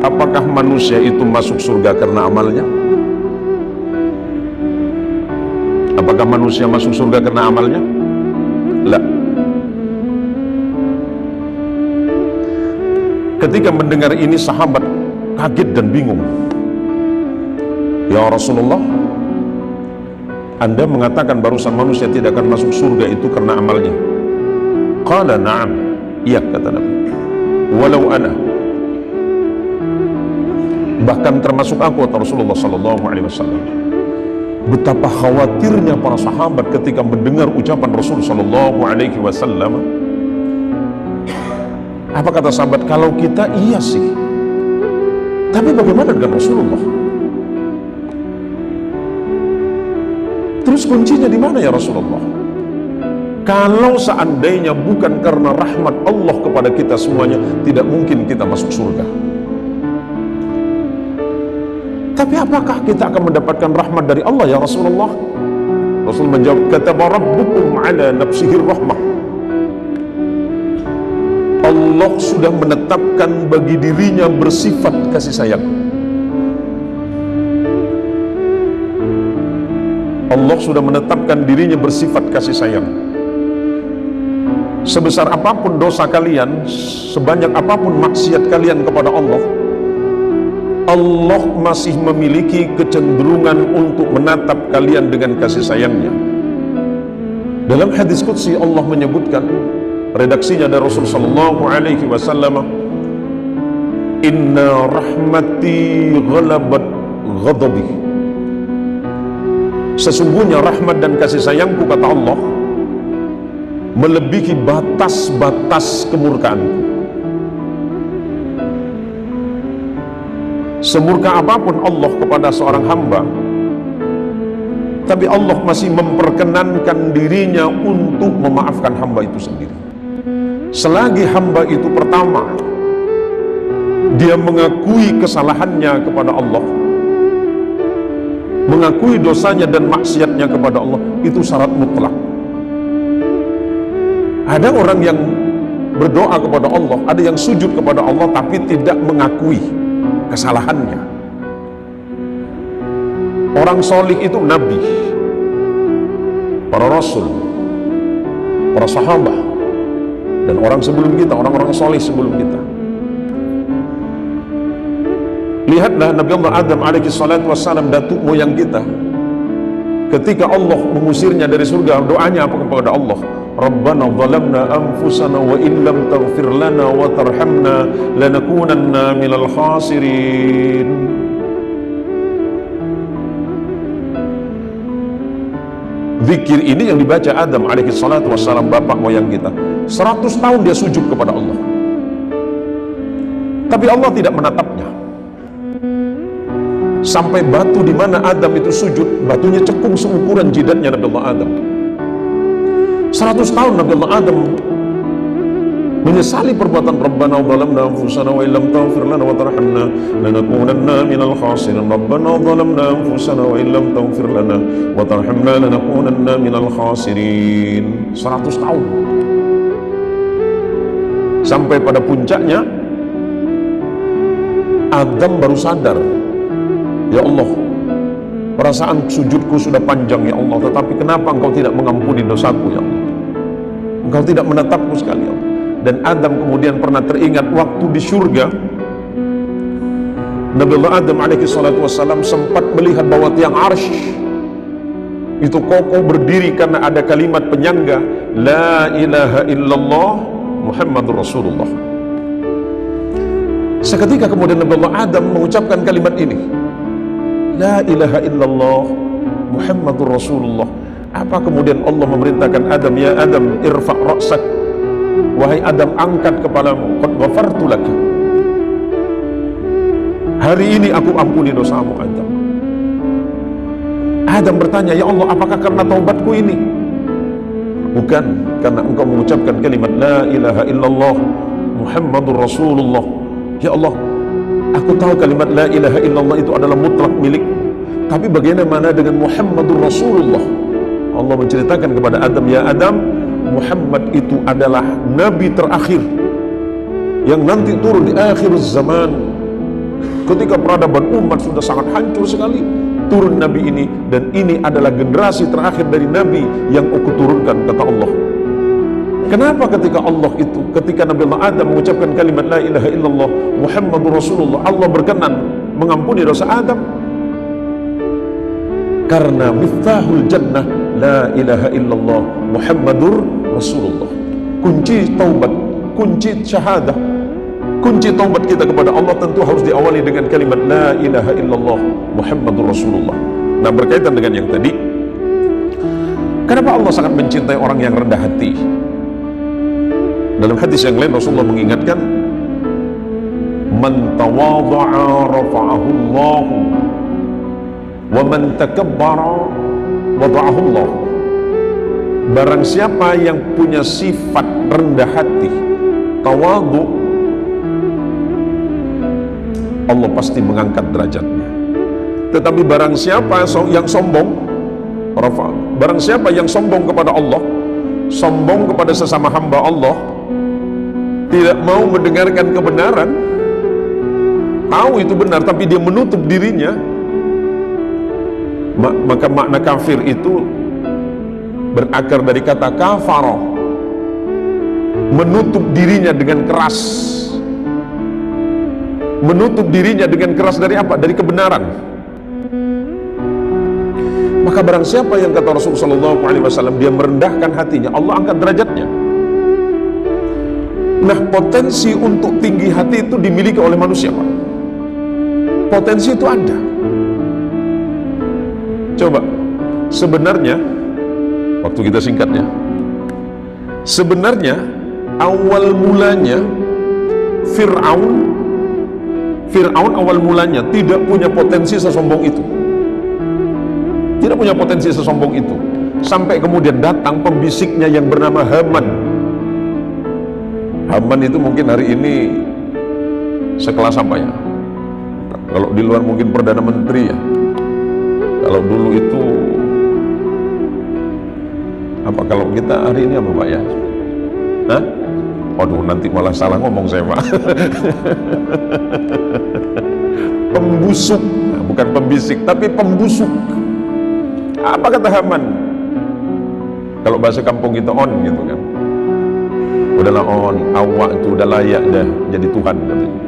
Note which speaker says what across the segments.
Speaker 1: Apakah manusia itu masuk surga karena amalnya? Apakah manusia masuk surga karena amalnya? La. Ketika mendengar ini sahabat kaget dan bingung. Ya Rasulullah, Anda mengatakan barusan manusia tidak akan masuk surga itu karena amalnya. Qala na'am. Iya, kata Nabi. Walau ana, bahkan termasuk aku, kata Rasulullah sallallahu alaihi wasallam. Betapa khawatirnya para sahabat ketika mendengar ucapan Rasul sallallahu alaihi wasallam. Apa kata sahabat? Kalau kita iya sih, tapi bagaimana dengan Rasulullah? Terus kuncinya di mana ya Rasulullah? Kalau seandainya bukan karena rahmat Allah kepada kita semuanya, tidak mungkin kita masuk surga. Tapi apakah kita akan mendapatkan rahmat dari Allah ya Rasulullah? Rasul menjawab, kataba rabbukum ala nafsihi rahmah. Allah sudah menetapkan bagi dirinya bersifat kasih sayang. Allah sudah menetapkan dirinya bersifat kasih sayang. Sebesar apapun dosa kalian, sebanyak apapun maksiat kalian kepada Allah, Allah masih memiliki kecenderungan untuk menatap kalian dengan kasih sayangnya. Dalam hadis qudsi Allah menyebutkan, redaksinya dari Rasul sallallahu alaihi wasallam, inna rahmati ghalabat ghadabi. Sesungguhnya rahmat dan kasih sayangku, kata Allah, melebihi batas-batas kemurkaanku. Semurka apapun Allah kepada seorang hamba, tapi Allah masih memperkenankan dirinya untuk memaafkan hamba itu sendiri. Selagi hamba itu pertama, dia mengakui kesalahannya kepada Allah, mengakui dosanya dan maksiatnya kepada Allah, itu syarat mutlak. Ada orang yang berdoa kepada Allah, ada yang sujud kepada Allah tapi tidak mengakui kesalahannya. Orang solih itu nabi, para rasul, para sahabat, dan orang sebelum kita, orang-orang solih sebelum kita. Lihatlah Nabi Allah Adam alaihi salatu wassalam, datuk moyang kita. Ketika Allah mengusirnya dari surga, doanya apa kepada Allah? Rabbana zalamna anfusana wa illam taghfir lana wa tarhamna lanakunanna minal khasirin. Zikir ini yang dibaca Adam alaihi salatu wassalam, bapak moyang kita. 100 tahun dia sujud kepada Allah, tapi Allah tidak menatapnya. Sampai batu di mana Adam itu sujud, batunya cekung seukuran jidatnya Nabi Allah Adam. 100 tahun Nabi Allah Adam menyesali perbuatan Rabbana zalamna anfusana wa illam taghfir lana wa tarhamna lanakunanna minal khasirin. Rabbana zalamna anfusana wa illam taghfir lana wa tarhamna lanakunanna minal khasirin. 100 tahun. Sampai pada puncaknya Adam baru sadar, ya Allah, perasaan sujudku sudah panjang ya Allah, tetapi kenapa engkau tidak mengampuni dosaku ya Allah? Engkau tidak menatapku sekali ya Allah. Dan Adam kemudian pernah teringat waktu di surga, Nabi Allah Adam alaihi salatu wassalam sempat melihat bahwa tiang arsy itu kokoh berdiri karena ada kalimat penyangga, la ilaha illallah Muhammadur Rasulullah. Seketika kemudian Nabi Allah Adam mengucapkan kalimat ini, la ilaha illallah Muhammadur Rasulullah. Apa kemudian Allah memerintahkan Adam, ya Adam irfa' ra'sak, wahai Adam angkat kepalamu, qad ghafartu lak, hari ini aku ampuni dosamu Adam. Adam bertanya, ya Allah, apakah karena taubatku ini? Bukan, karena engkau mengucapkan kalimat la ilaha illallah Muhammadur Rasulullah. Ya Allah, aku tahu kalimat la ilaha illallah itu adalah mutlak milikmu, tapi bagaimana dengan Muhammadur Rasulullah? Allah menceritakan kepada Adam, ya Adam, Muhammad itu adalah nabi terakhir yang nanti turun di akhir zaman, ketika peradaban umat sudah sangat hancur sekali, turun Nabi ini, dan ini adalah generasi terakhir dari Nabi yang aku turunkan, kata Allah. Kenapa ketika Nabi Allah Adam mengucapkan kalimat la ilaha illallah Muhammadur Rasulullah, Allah berkenan mengampuni dosa Adam? Karena miftahul jannah la ilaha illallah Muhammadur Rasulullah. Kunci taubat, kunci syahadah, kunci taubat kita kepada Allah tentu harus diawali dengan kalimat la ilaha illallah Muhammadur Rasulullah. Nah, berkaitan dengan yang tadi, kenapa Allah sangat mencintai orang yang rendah hati? Dalam hadis yang lain Rasulullah mengingatkan, man tawadha'a rafa'ahu Allah wa man takabbara wada'ahu Allah. Barang siapa yang punya sifat rendah hati, tawadhu, Allah pasti mengangkat derajatnya. Tetapi barang siapa yang sombong, barang siapa yang sombong kepada Allah, sombong kepada sesama hamba Allah, tidak mau mendengarkan kebenaran, tahu itu benar tapi dia menutup dirinya, maka makna kafir itu berakar dari kata kafaro, menutup dirinya dengan keras. Menutup dirinya dengan keras dari apa? Dari kebenaran. Maka barang siapa yang kata Rasulullah SAW, dia merendahkan hatinya, Allah angkat derajatnya. Nah, potensi untuk tinggi hati itu dimiliki oleh manusia, Pak. Potensi itu ada. Coba, sebenarnya, waktu kita singkatnya, sebenarnya awal mulanya Fir'aun awal mulanya tidak punya potensi sesombong itu. Tidak punya potensi sesombong itu. Sampai kemudian datang pembisiknya yang bernama Haman. Haman itu mungkin hari ini sekelas apa ya? Kalau di luar mungkin Perdana Menteri ya. Kalau dulu itu apa, kalau kita hari ini apa Pak ya? Hah? Waduh, nanti malah salah ngomong saya Pak. Pembusuk, nah, bukan pembisik tapi pembusuk. Apa kata Haman? Kalau bahasa kampung kita on gitu kan. Udahlah on, awak itu udah layak dah jadi Tuhan katanya.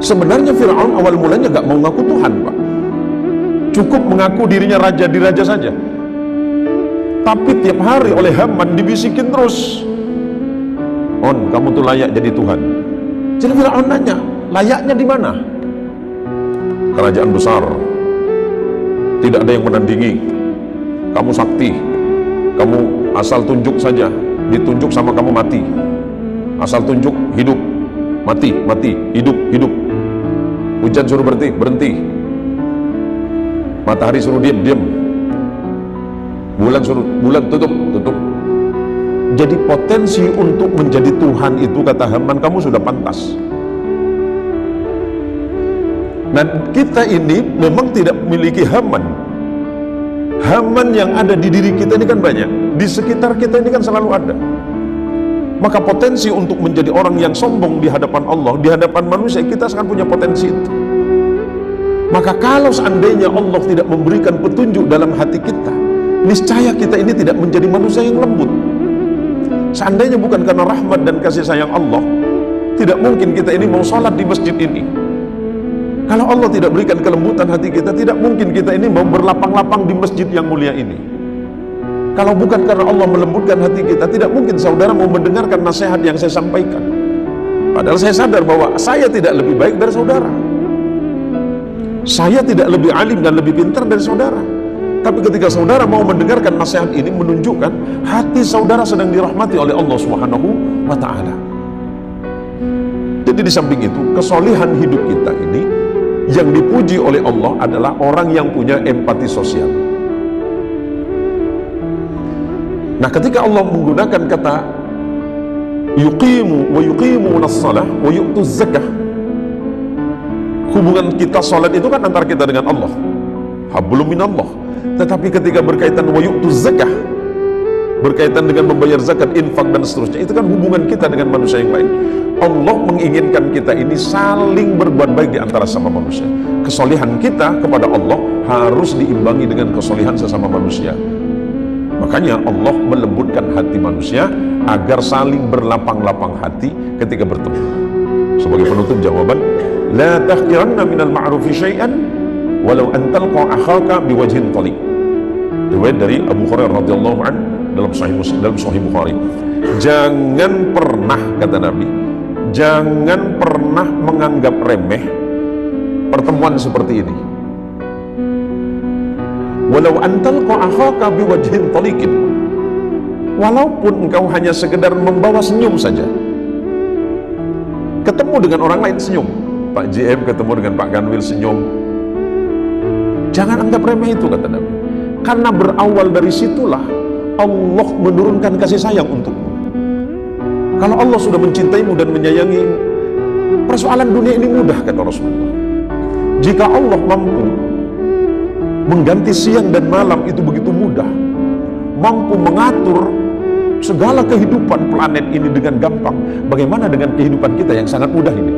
Speaker 1: Sebenarnya Fir'aun awal mulanya gak mau ngaku Tuhan Pak. Cukup mengaku dirinya raja di raja saja. Tapi tiap hari oleh Haman dibisikin terus, on, kamu tuh layak jadi Tuhan. Jadi Fir'aun nanya, layaknya di mana? Kerajaan besar, tidak ada yang menandingi. Kamu sakti, kamu asal tunjuk saja, ditunjuk sama kamu mati. Asal tunjuk, hidup, mati, mati, hidup, hidup. Hujan suruh berhenti, berhenti. Matahari suruh diam, diam. Bulan suruh, bulan tutup, tutup. Jadi potensi untuk menjadi Tuhan itu, kata Haman, kamu sudah pantas. Nah, kita ini memang tidak memiliki Haman. Haman yang ada di diri kita ini kan banyak. Di sekitar kita ini kan selalu ada. Maka potensi untuk menjadi orang yang sombong di hadapan Allah, di hadapan manusia, kita sangat punya potensi itu. Maka kalau seandainya Allah tidak memberikan petunjuk dalam hati kita, niscaya kita ini tidak menjadi manusia yang lembut. Seandainya bukan karena rahmat dan kasih sayang Allah, tidak mungkin kita ini mau sholat di masjid ini. Kalau Allah tidak berikan kelembutan hati kita, tidak mungkin kita ini mau berlapang-lapang di masjid yang mulia ini. Kalau bukan karena Allah melembutkan hati kita, tidak mungkin saudara mau mendengarkan nasihat yang saya sampaikan. Padahal saya sadar bahwa saya tidak lebih baik dari saudara. Saya tidak lebih alim dan lebih pintar dari saudara. Tapi ketika saudara mau mendengarkan nasihat ini, menunjukkan hati saudara sedang dirahmati oleh Allah Subhanahu wa ta'ala. Jadi di samping itu, kesolehan hidup kita ini yang dipuji oleh Allah adalah orang yang punya empati sosial. Nah, ketika Allah menggunakan kata yuqimu wa yuqimuna shalah wa yu'tuz zakah, hubungan kita salat itu kan antara kita dengan Allah, hablum minallah. Tetapi ketika berkaitan wa yu'tuz zakah, berkaitan dengan membayar zakat, infak dan seterusnya. Itu kan hubungan kita dengan manusia yang lain. Allah menginginkan kita ini saling berbuat baik di antara sama manusia. Kesolehan kita kepada Allah harus diimbangi dengan kesolehan sesama manusia. Makanya Allah melembutkan hati manusia agar saling berlapang-lapang hati ketika bertemu. Sebagai penutup jawaban, la tahqiranna minal ma'rufi syai'an walau an talqa akhaka biwajhin talib. Riwayat dari Abu Hurairah radhiyallahu an dalam Sahih Bukhari. Jangan pernah, kata Nabi, jangan pernah menganggap remeh pertemuan seperti ini. Walau antal akhaka biwajhin taliqin, walaupun engkau hanya sekedar membawa senyum saja. Ketemu dengan orang lain senyum, Pak JM ketemu dengan Pak Kanwil senyum, jangan anggap remeh itu, kata Nabi, karena berawal dari situlah Allah menurunkan kasih sayang untukmu. Kalau Allah sudah mencintaimu dan menyayangi, persoalan dunia ini mudah, kata Rasulullah. Jika Allah mampu mengganti siang dan malam itu begitu mudah, mampu mengatur segala kehidupan planet ini dengan gampang, bagaimana dengan kehidupan kita yang sangat mudah ini?